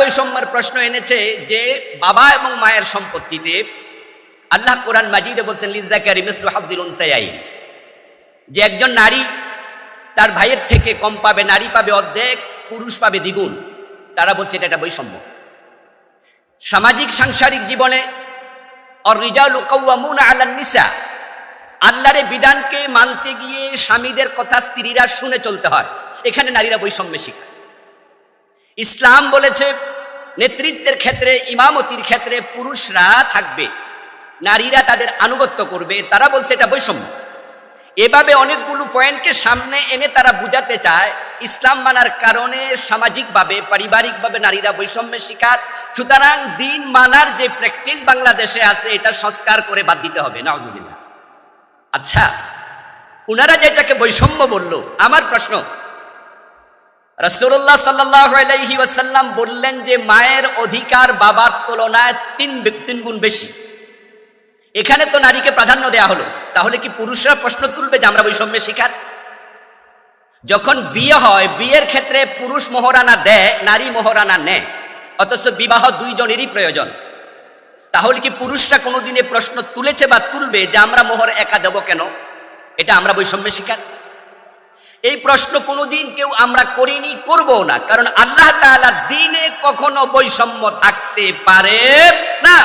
বৈষম্যের প্রশ্ন এনেছে যে বাবা এবং মায়ের সম্পত্তিতে আল্লাহ কোরআন মাজিদে বলছেন লিযাকারি মিসলু হাযযিল উনসায়াইন, যে একজন নারী তার ভাইয়ের থেকে কম পাবে, নারী পাবে অর্ধেক, পুরুষ পাবে দ্বিগুণ। তারা বলছে এটা একটা বৈষম্য। সামাজিক সাংসারিক জীবনে আর-রিজালু কাওয়ামুনা আলান নিসা, আল্লাহর বিধানকে মানতে গিয়ে স্বামীদের কথা স্ত্রীরা শুনে চলতে হয়, এখানে নারীরা বৈষম্যের শিকার। ইসলাম বলেছে নেতৃত্বের ক্ষেত্রে, ইমামতির ক্ষেত্রে পুরুষরা থাকবে, নারীরা তাদের আনুগত্য করবে, তারা বলছে এটা বৈষম্য। এভাবে অনেকগুলো পয়েন্টকে সামনে এনে তারা বুঝাতে চায় ইসলাম মানার কারণে সামাজিকভাবে পারিবারিকভাবে নারীরা বৈষম্যের শিকার, সুতরাং দিন মানার যে প্র্যাকটিস বাংলাদেশে আছে এটা সংস্কার করে বাদ দিতে হবে। নাউজুবিল্লাহ। আচ্ছা, উনারা যেটাকে বৈষম্য বললো, আমার প্রশ্ন, রাসূলুল্লাহ সাল্লাল্লাহু আলাইহি ওয়াসাল্লাম বললেন যে মায়ের অধিকার বাবার তুলনায় তিন গুণ বেশি, এখানে তো নারীকে প্রাধান্য দেয়া হলো, তাহলে কি পুরুষরা প্রশ্ন তুলবে যে আমরা বৈষম্যের শিকার? যখন বিয়ে হয়, বিয়ের ক্ষেত্রে পুরুষ মোহরানা দেয়, নারী মোহরানা নেয়, অথচ বিবাহ দুইজনেরই প্রয়োজন। তাহলে কি পুরুষরা কোনোদিনে প্রশ্ন তুলেছে বা তুলবে যে আমরা মোহর একা দেব কেন, এটা আমরা বৈষম্যের শিকার? এই প্রশ্ন কোনোদিন কেউ আমরা করিনি, করবো না, কারণ আল্লাহ তাআলা দ্বীনে কখনো বৈষম্য থাকতে পারে না।